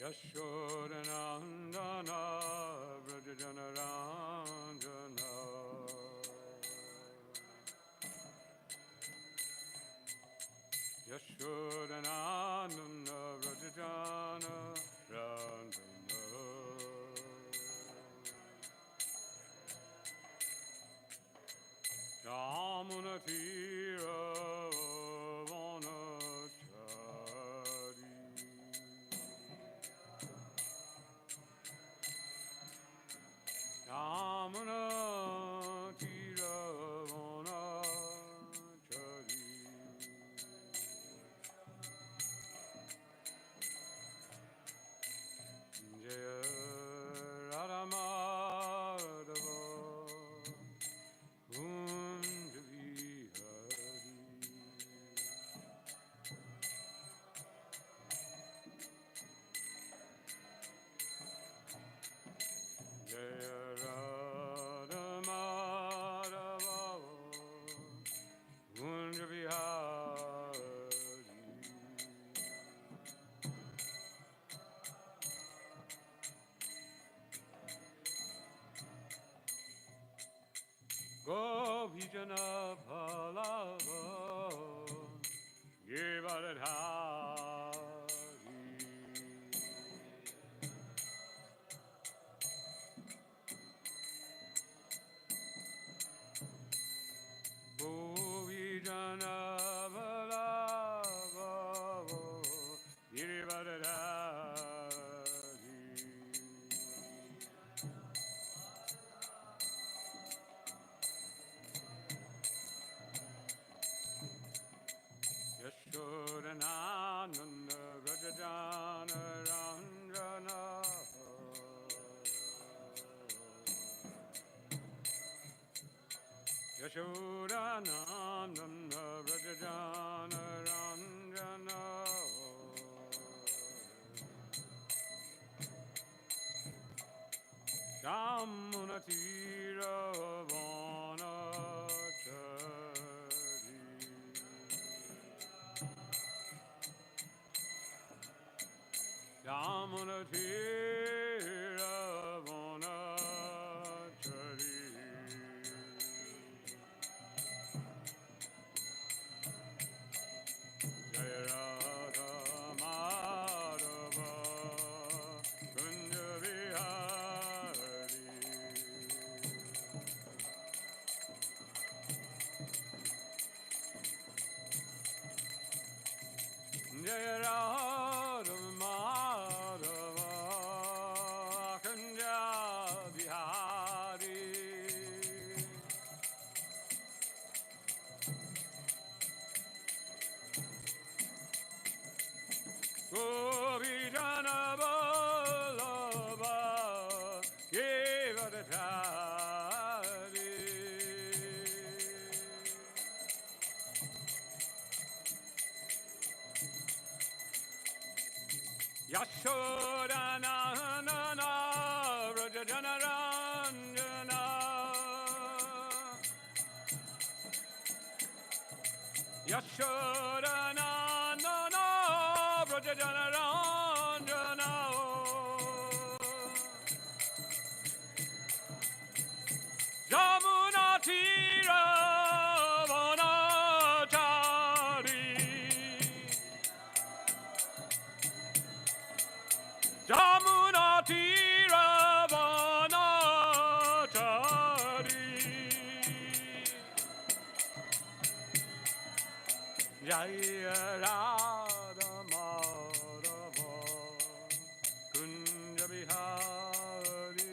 Yashodanandana Vrajajanaranjana Yashodanandana Vrajajanaranjana Yamunatira Vanachari Yamunatira Vanachari Jaya Radhamadava Govijana Palava Givadhari Govijana Palava Givadhari Yashodanandana Vrajajanaranjana Yashodanandana Vrajajanaranjana Yamunatira Vanachari Yamunatira Vanachari Jaya Radha Madhava Kunja Vihari Jaya Radha Madhava Kunja Vihari Govijana Vallabha Givadhari Yashodanandana Vrajajanaranjana Yashodanandana Vrajajanaranjana Yamunatira Vanachari Yamunatira Vanachari Jaya Radha Madhava Kunja Vihari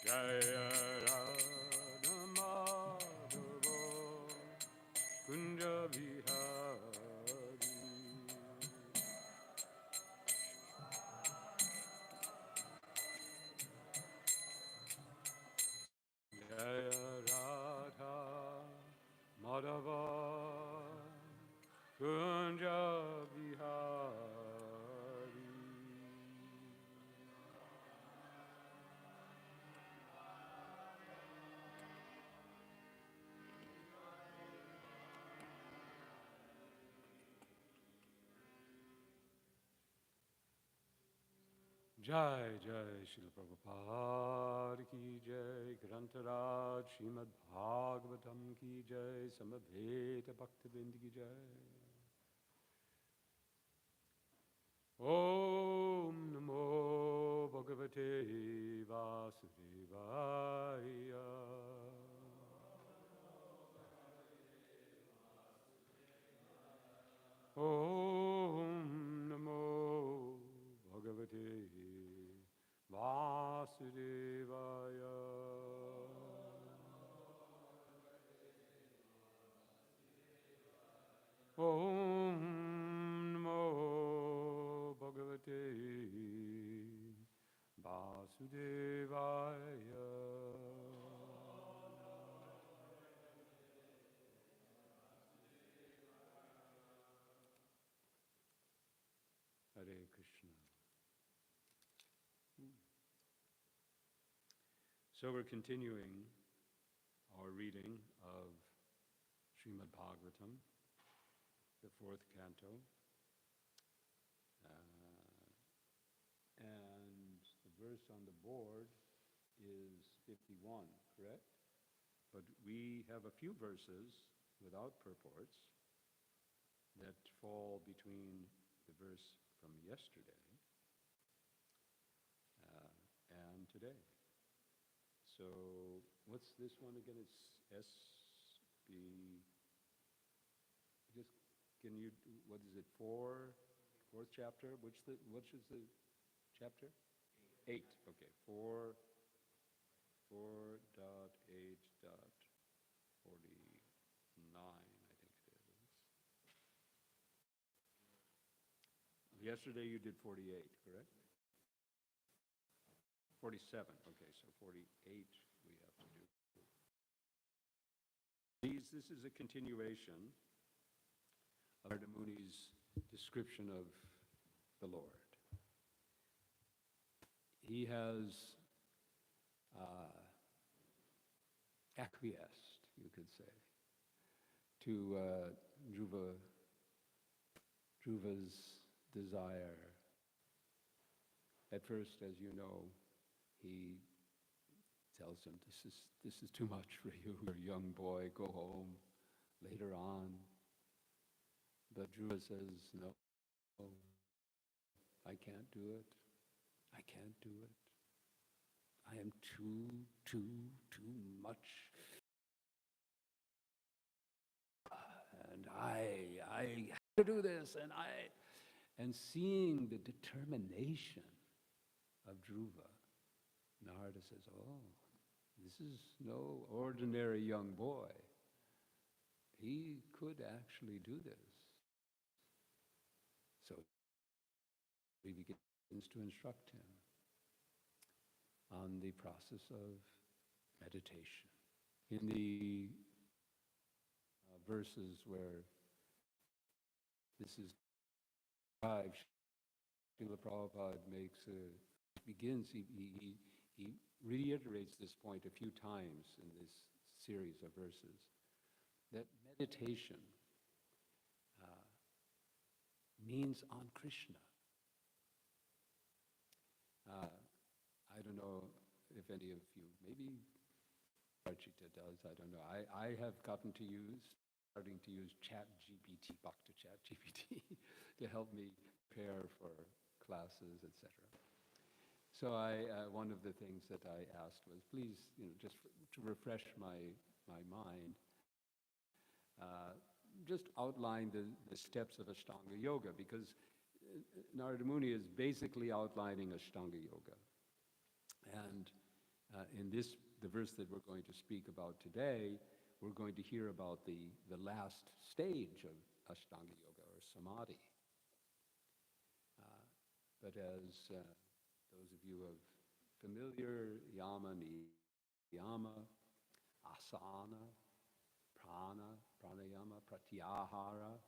Jaya Radha Madhava Kunja Vihari Jaya Radha Madhava Kunja Vihari. Jai Jai Srila Prabhupada ki Jai, Grantaraj Śrimad Bhāgavatam ki Jai, Samaveta Bhaktivind ki Jai. Om Namo Bhagavate Vasudevaya. Om Namo Bhagavate Vasudevaya. Om Namo Bhagavate Vasudevaya. Hare Krishna. So we're continuing our reading of Śrimad Bhāgavatam, the fourth canto. And the verse on the board is 51, correct? But we have a few verses without purports that fall between the verse from yesterday and today. So what's this one again? It's SB. Just can you? What is it? Fourth chapter. Which is the chapter? 8. Okay. 4.8.49. I think it is. Yesterday you did 48, correct? 47. Okay, so 48 we have to do. This is a continuation of Narada Muni's description of the Lord. He has acquiesced, you could say, to Dhruva's desire. At first, as you know, he tells him, this is too much for you, you're a young boy, go home later on. But Dhruva says, no, I can't do it. I can't do it. I am too much. And I have to do this, and seeing the determination of Dhruva, Narada says, oh, this is no ordinary young boy. He could actually do this. So he begins to instruct him on the process of meditation. In the verses where this is described, Srila Prabhupada begins, he reiterates this point a few times in this series of verses, that meditation means on Krishna. I don't know if any of you, maybe Archita does, I don't know. I have starting to use ChatGPT, Bhakti ChatGPT, to help me prepare for classes, etc. So one of the things that I asked was, please, just to refresh my mind, just outline the steps of Ashtanga Yoga, because Narada Muni is basically outlining Ashtanga Yoga. And in the verse that we're going to speak about today, we're going to hear about the last stage of Ashtanga Yoga, or Samadhi. But as those of you who are familiar, Yama, Niyama, Asana, Prana, Pranayama, Pratyahara,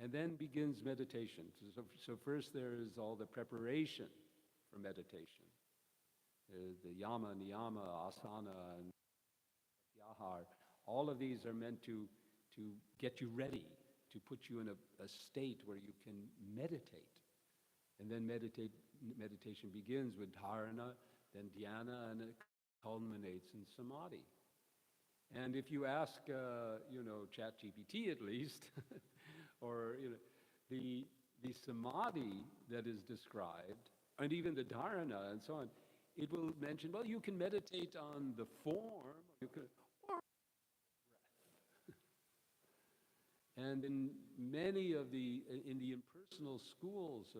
and then begins meditation. So first there is all the preparation for meditation. The Yama, Niyama, Asana, and Pratyahara, all of these are meant to get you ready, to put you in a state where you can meditate. And then meditation begins with dharana, then dhyana, and it culminates in samadhi. And if you ask, ChatGPT at least, or the samadhi that is described, and even the dharana and so on, it will mention, well, you can meditate on the form, or and in many of the impersonal schools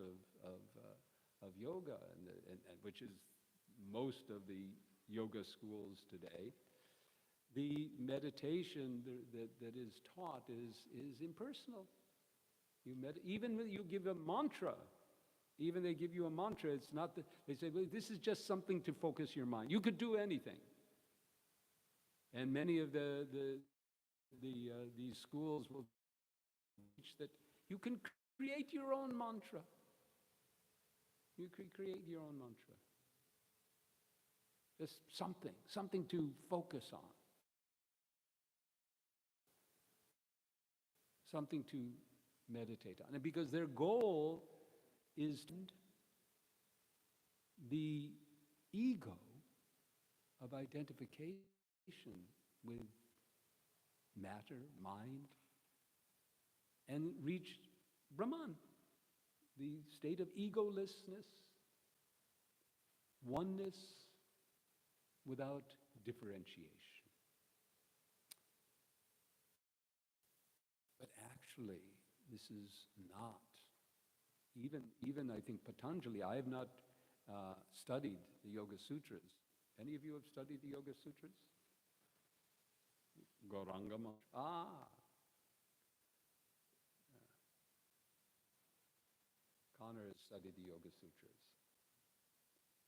of yoga, and which is most of the yoga schools today, the meditation that is taught is impersonal. Even when you give a mantra, even they give you a mantra, it's not that they say, well, this is just something to focus your mind. You could do anything. And many of these schools will teach that you can create your own mantra. You can create your own mantra. Just something to focus on. Something to meditate on. And because their goal is the ego of identification with matter, mind, and reach Brahman, the state of egolessness, oneness without differentiation. But actually, this is not. Even I think Patanjali, I have not studied the Yoga Sutras. Any of you have studied the Yoga Sutras? Gauranga Maharaj. Connor has studied the Yoga Sutras.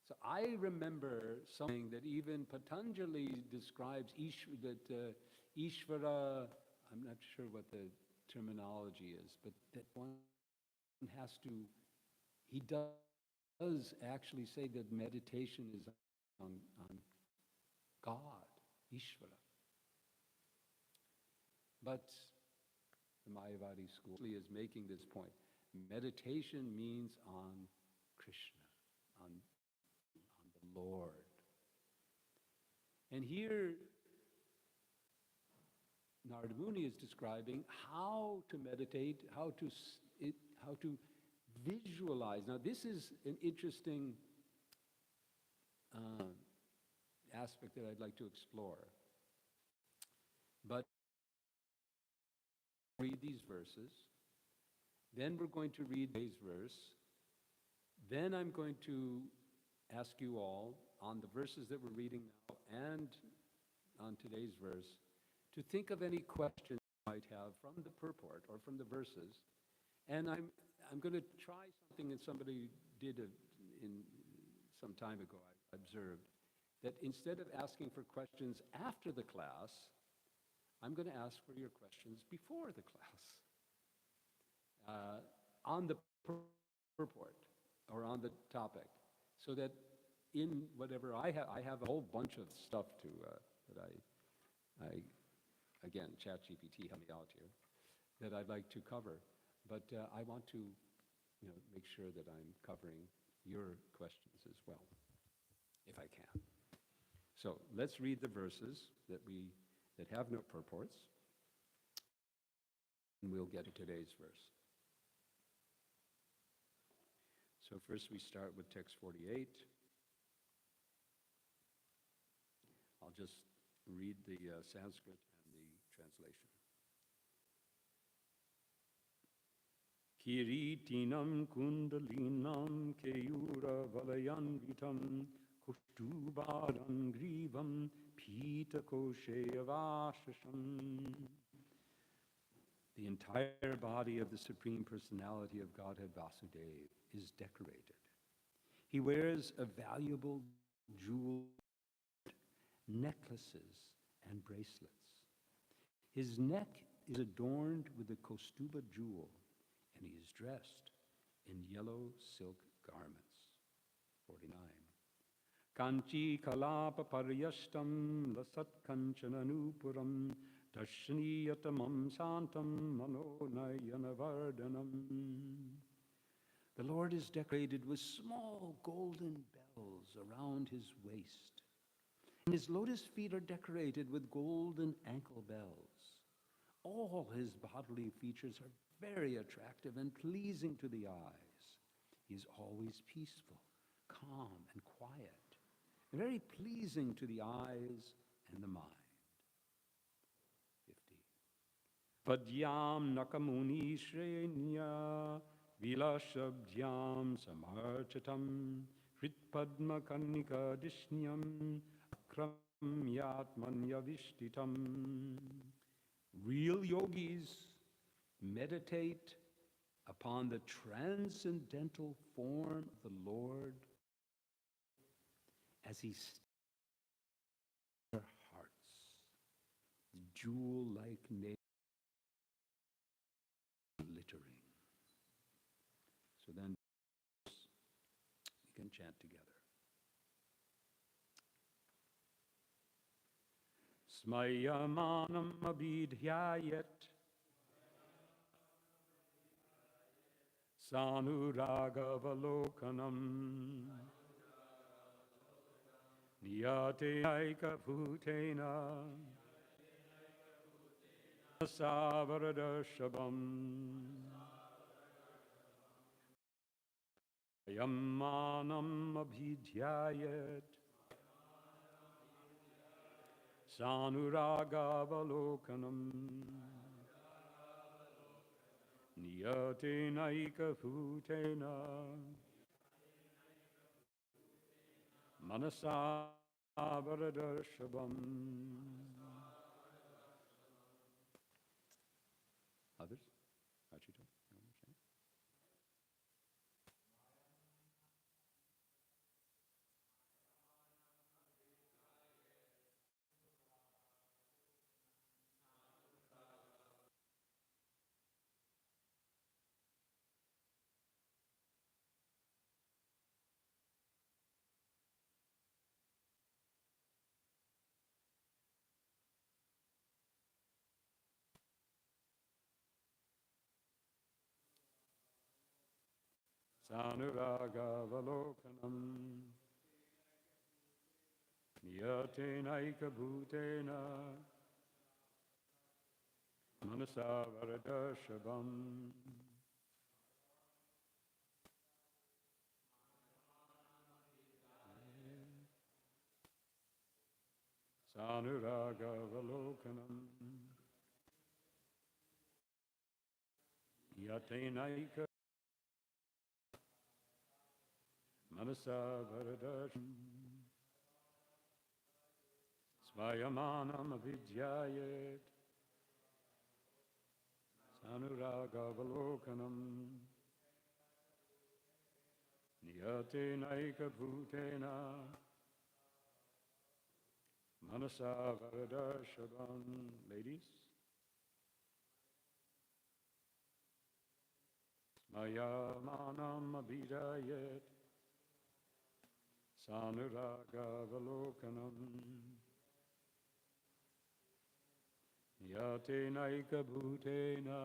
So I remember something that even Patanjali describes, Ishvara, I'm not sure what the terminology is, but that one has to, he does actually say that meditation is on God, Ishvara. But the Mayavadi school is making this point. Meditation means on Krishna, on the Lord. And here, Narada Muni is describing how to meditate, how to visualize. Now, this is an interesting aspect that I'd like to explore. But read these verses. Then we're going to read today's verse. Then I'm going to ask you all, on the verses that we're reading now and on today's verse, to think of any questions you might have from the purport or from the verses. And I'm going to try something that somebody did some time ago, I observed, that instead of asking for questions after the class, I'm going to ask for your questions before the class. On the purport or on the topic, so that in whatever I have a whole bunch of stuff to that I again, ChatGPT help me out here, that I'd like to cover, but I want to make sure that I'm covering your questions as well, if I can. So let's read the verses that have no purports, and we'll get to today's verse. So first we start with text 48. I'll just read the Sanskrit and the translation. Kiritinam kundalinam keyura valayanvitam kushtubaram grivam pita kosheyavashasham. The entire body of the Supreme Personality of Godhead Vasudeva is decorated. He wears a valuable jewel, necklaces and bracelets. His neck is adorned with a Kaustuba jewel, and he is dressed in yellow silk garments. 49. Kanchi kalapa paryashtam lasat kanchananupuram darshaniyatamam santam mano nayanavardhanam. The Lord is decorated with small golden bells around his waist, and his lotus feet are decorated with golden ankle bells. All his bodily features are very attractive and pleasing to the eyes. He is always peaceful, calm, and quiet, and very pleasing to the eyes and the mind. 50. Padyam nakamuni shrenya vilashabdyam samarchatam hritpadma karnika dishnyam akramyatmanya vishtitam. Real yogis meditate upon the transcendental form of the Lord as he stands in their hearts, jewel-like nails glittering. So then we can chant together. Smayamanam abhidhyayat sanuragavalokanam niyate aikabhutena savaradashabam yamanam abhidhyayat sanuragavalokanam niyate naikabhutena manasa varadashabam. Others? Achito? Sanuragavalokanam niyate naikabhutena manasa varadashabam. Sanuragavalokanam niyate naikabhutena manasa varadashabam. Svayamanam avidyayet sanuragavalokanam niyate naikabhutena manasa varadashabam. Ladies. Svayamanam avidyayet sanuragavalokanam niyate naikabhutena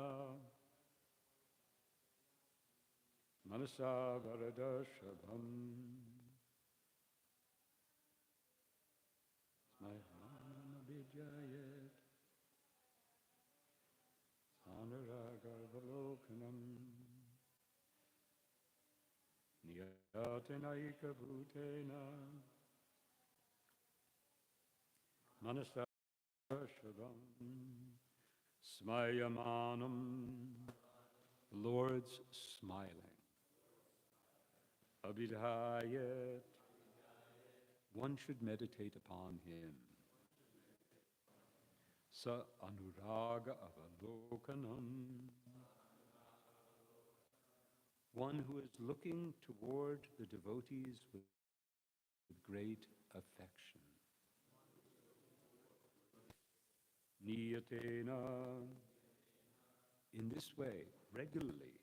manasa varadashabam. Smayanam abhijayet sanuragavalokanam niyate naikabhutena manasa varadashabam. Smayamanam, the Lord's smiling. Abhidhayat, one should meditate upon him. Sa anuraga avalokanam, one who is looking toward the devotees with great affection. Niyatena, in this way, regularly.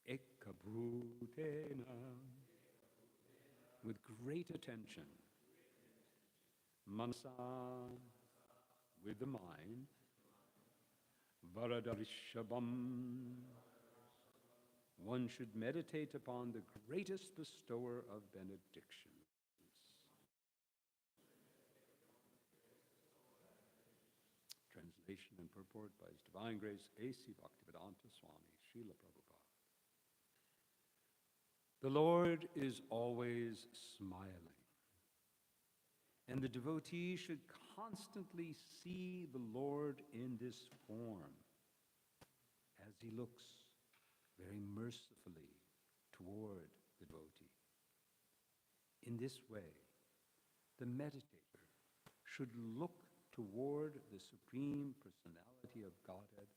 Ekabhutena, with great attention. Manasa, with the mind. Varadarishabam, one should meditate upon the greatest bestower of benedictions. Translation and purport by His Divine Grace A.C. Bhaktivedanta Swami, Srila Prabhupada. The Lord is always smiling, and the devotee should constantly see the Lord in this form as He looks very mercifully toward the devotee. In this way, the meditator should look toward the Supreme Personality of Godhead,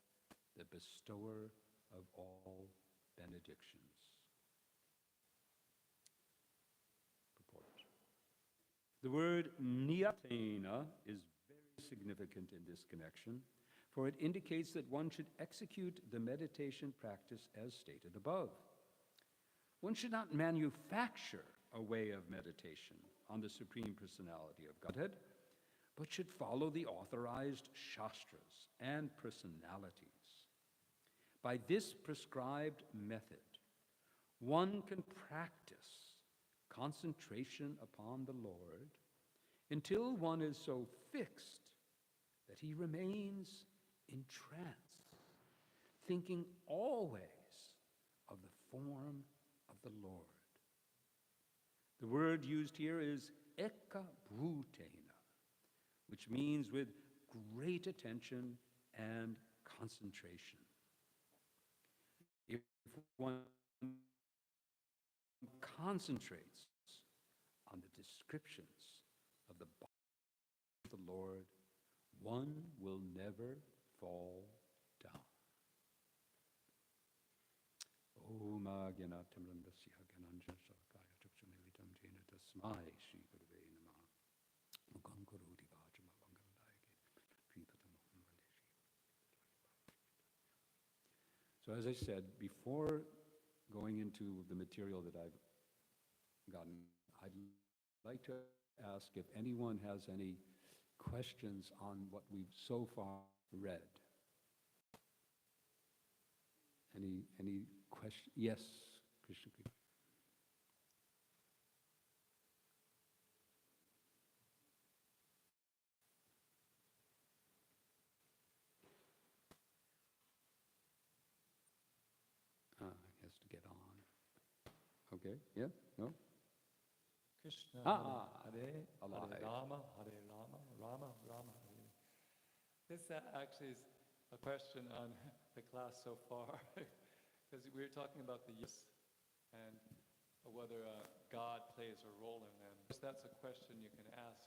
the bestower of all benedictions. Purport. The word niyatena is very significant in this connection, for it indicates that one should execute the meditation practice as stated above. One should not manufacture a way of meditation on the Supreme Personality of Godhead, but should follow the authorized shastras and personalities. By this prescribed method, one can practice concentration upon the Lord until one is so fixed that he remains in trance, thinking always of the form of the Lord. The word used here is ekabhutena, which means with great attention and concentration. If one concentrates on the descriptions of the body of the Lord, one will never fall down. Om Agyanat Tamrandasya Gyananjan Salakaya Chakshumilitam Jena Tasmai Shri Gurave Namaha Mukam Karoti Vajama Bangaladayake Pripatamaham Vande Shri. So as I said, before going into the material that I've gotten, I'd like to ask if anyone has any questions on what we've so far read. Any question? Yes, Krishna. He has to get on. Okay, yeah, no? Krishna, Hare Hare Rama, Rama Rama Hare. This actually is a question on the class so far, because we were talking about the yes and whether God plays a role in them. That's a question you can ask